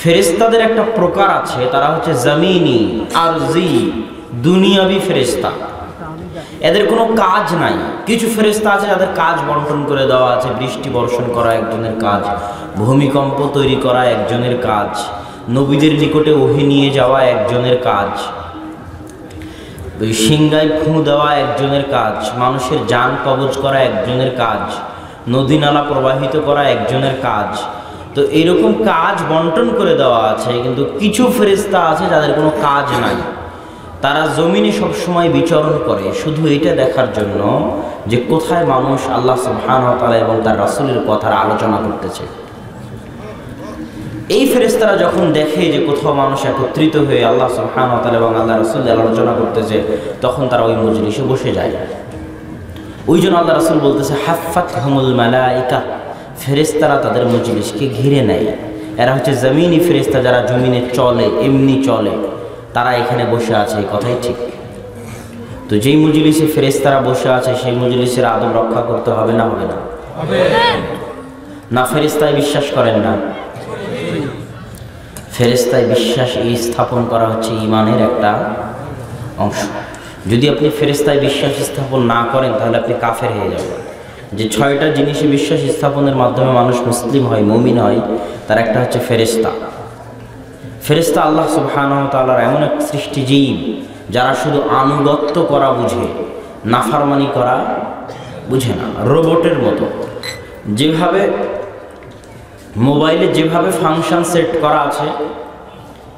ফেরেশতাদের একটা প্রকার আছে, তারা হচ্ছে জমিনি আরজি দুনিয়াবি ফেরেশতা। এদের কোনো কাজ নাই। কিছু ফেরেশতা আছে যাদের কাজ বন্টন করে দেওয়া আছে। বৃষ্টি বর্ষণ করা একজনের কাজ, ভূমিকম্প তৈরি করা একজনের কাজ, নবীদের নিকটে ওহী নিয়ে যাওয়া একজনের কাজ, ওই সিংহায় ফুঁ দেওয়া একজনের কাজ, মানুষের জান কবজ করা একজনের কাজ, নদী নালা প্রবাহিত করা একজনের কাজ। তো এইরকম কাজ বন্টন করে দেওয়া আছে। কিন্তু কিছু ফেরেশতা আছে যাদের কোনো কাজ নাই। তারা জমিনে সবসময় বিচরণ করে শুধু এটা দেখার জন্য যে কোথায় মানুষ আল্লাহ সুবহানাহু ওয়া তাআলা এবং তার রাসূলের কথার আলোচনা করতেছে। এই ফেরেশতারা যখন দেখে যে কোথাও মানুষ একত্রিত হয়ে আল্লাহ সুবহানাহু ওয়া তাআলা এবং আল্লাহ রাসূলের আলোচনা করতেছে, তখন তারা ওই মজলিসে বসে যায়। ওই জন্য আল্লাহ রাসূল বলতেছে হাফাতহুমুল মালায়েকা, ফেরেশতারা তাদের মজলিসকে ঘিরে নেয়। এরা হচ্ছে জমিনি ফেরেশতা, যারা জমিনে চলে, এমনি চলে, তারা এখানে বসে আছে। এই কথাই ঠিক। তো যেই মজলিসে ফেরেশতারা বসে আছে সেই মজলিসের আদব রক্ষা করতে হবে না? হবে না? না ফেরেশতায় বিশ্বাস করেন না? ফেরেশতায় বিশ্বাস এই স্থাপন করা হচ্ছে ঈমানের একটা অংশ। যদি আপনি ফেরেশতায় বিশ্বাস স্থাপন না করেন তাহলে আপনি কাফের হয়ে যাবেন। যে 6টা জিনিসে বিশ্বাস স্থাপনের মাধ্যমে মানুষ মুসলিম হয়, মুমিন হয়, তার একটা হচ্ছে ফেরেশতা। ফেরেশতা আল্লাহ সুবহানাহু ওয়া তাআলার এমন এক সৃষ্টি জীব যারা শুধু আনুগত্য করা বুঝে, নাফরমানি করা বুঝে না। রোবটের মতো যেভাবে মোবাইলে যেভাবে ফাংশন সেট করা আছে,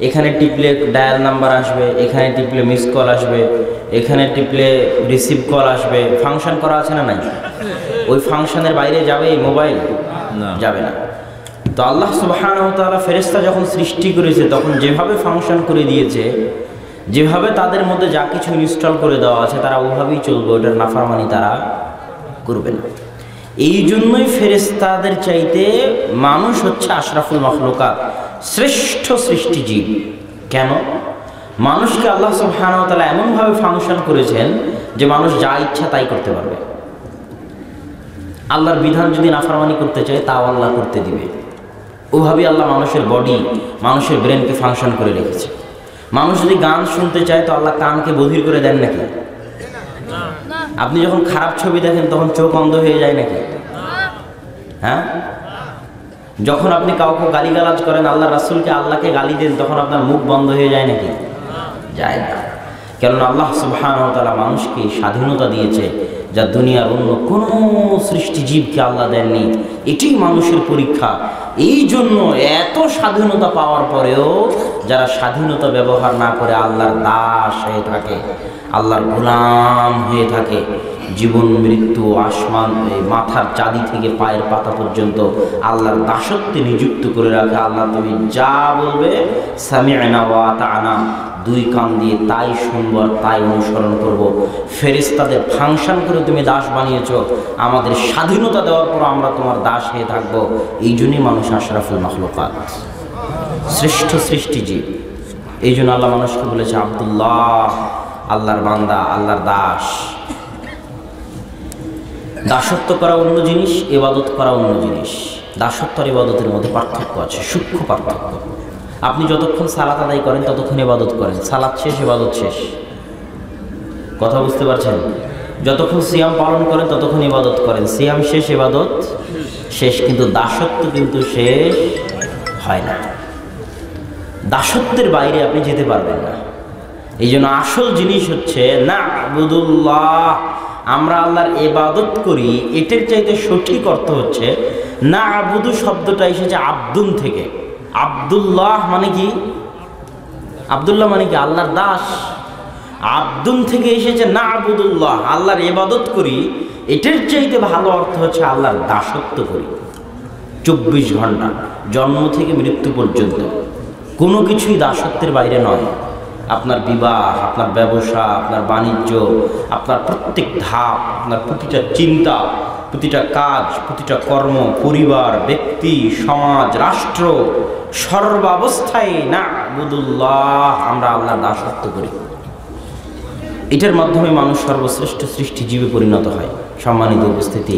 এখানে টিপলে ডায়াল নাম্বার আসবে, এখানে টিপলে মিস কল আসবে, এখানে টিপলে রিসিভ কল আসবে, ফাংশন করা আছে না নাই? ওই ফাংশনের বাইরে যাবে এই মোবাইল? যাবে না। তো আল্লাহ সুবহানাহু ওয়া তাআলা ফেরেশতা যখন সৃষ্টি করেছে তখন যেভাবে ফাংশন করে দিয়েছে, যেভাবে তাদের মধ্যে যা কিছু ইনস্টল করে দেওয়া আছে, তারা ওভাবেই চলবে, ওটার নাফরমানি তারা করবে না। এই জন্যই ফেরেশতাদের চাইতে মানুষ হচ্ছে আশরাফুল মাখলুকাত, শ্রেষ্ঠ সৃষ্টিজীব। কেন? মানুষকে আল্লাহ সুবহানাহু ওয়া তাআলা এমনভাবে ফাংশন করেছেন যে মানুষ যা ইচ্ছা তাই করতে পারবে। আল্লাহর বিধান যদি নাফরমানি করতে চায় তাও আল্লাহ করতে দিবে। ওভাবেই আল্লাহ মানুষের বডি, মানুষের ব্রেনকে ফাংশন করে রেখেছে। মানুষ যদি গান শুনতে চায় তো আল্লাহ কানকে বধির করে দেন নাকি? আপনি যখন খারাপ ছবি দেখেন তখন চোখ অন্ধ হয়ে যায় নাকি? হ্যাঁ? যখন আপনি কাউকে গালিগালাজ করেন, আল্লাহ রাসূলকে, আল্লাহকে গালি দেন, তখন আপনার মুখ বন্ধ হয়ে যায় নাকি? যায় না। কেননা আল্লাহ সুবহানাহু ওয়া তাআলা মানুষকে স্বাধীনতা দিয়েছে যা দুনিয়ার অন্য কোনো সৃষ্টিজীবকে আল্লাহ দেননি। এটাই মানুষের পরীক্ষা। এই জন্য এত স্বাধীনতা পাওয়ার পরেও যারা স্বাধীনতা ব্যবহার না করে আল্লাহর দাস হয়ে থাকে, আল্লাহর গোলাম হয়ে থাকে, জীবন মৃত্যু, আসমান, মাথার চাঁদি থেকে পায়ের পাতা পর্যন্ত আল্লাহর দাসত্বে নিযুক্ত করে রাখে। আল্লাহ তুমি যা বলবে সামি'না ওয়া আতা'না, 2 কান দিয়ে তাই শুনবো আর তাই অনুসরণ করব। ফেরেশতাদের ফাংশন করে তুমি দাস বানিয়েছো, আমাদের স্বাধীনতা দেওয়ার পর আমরা তোমার দাস হয়ে থাকবো। এই জন্যই মানুষ আশরাফুল মাখলুকাত, শ্রেষ্ঠ সৃষ্টিজীব। এই জন্য আল্লাহ মানুষকে বলেছে আব্দুল্লাহ, আল্লাহর বান্দা, আল্লাহর দাস। দাসত্ব করা অন্য জিনিস, ইবাদত করা অন্য জিনিস। দাসত্ব আর ইবাদতের মধ্যে পার্থক্য আছে, সূক্ষ্ম পার্থক্য। আপনি যতক্ষণ সালাত আদায় করেন ততক্ষণ ইবাদত করেন, সালাত শেষ ইবাদত শেষ। কথা বুঝতে পারছেন? যতক্ষণ সিয়াম পালন করেন ততক্ষণ ইবাদত করেন, সিয়াম শেষ ইবাদত শেষ। কিন্তু দাসত্ব কিন্তু শেষ হয় না। দাসত্বের বাইরে আপনি যেতে পারবেন না। এই জন্য আসল জিনিস হচ্ছে না'বুদুল্লাহ, আমরা আল্লাহর ইবাদত করি। এটার চাইতে সঠিক অর্থ হচ্ছে না'বুদু শব্দটা এসেছে আব্দুন থেকে। আব্দুল্লাহ মানে কি? আব্দুল্লাহ মানে কি? আল্লাহর দাস। আব্দুন থেকে এসেছে না'বুদুল্লাহ, আল্লাহর ইবাদত করি। এটার চাইতে ভালো অর্থ হচ্ছে আল্লাহর দাসত্ব করি। 24 ঘন্টা, জন্ম থেকে মৃত্যু পর্যন্ত কোনো কিছুই দাসত্বের বাইরে নয়। আপনার বিবাহ, আপনার ব্যবসা, আপনার বাণিজ্য, আপনার প্রত্যেক ধাপ, আপনার প্রতিটা চিন্তা, প্রতিটা কাজ, প্রতিটা কর্ম, পরিবার, ব্যক্তি, সমাজ, রাষ্ট্র, সর্বাবস্থায় না'বুদুল্লাহ, আমরা আল্লাহর দাসত্ব করি। এটার মাধ্যমে মানুষ সর্বশ্রেষ্ঠ সৃষ্টিজীবে পরিণত হয়। সম্মানিত উপস্থিতি,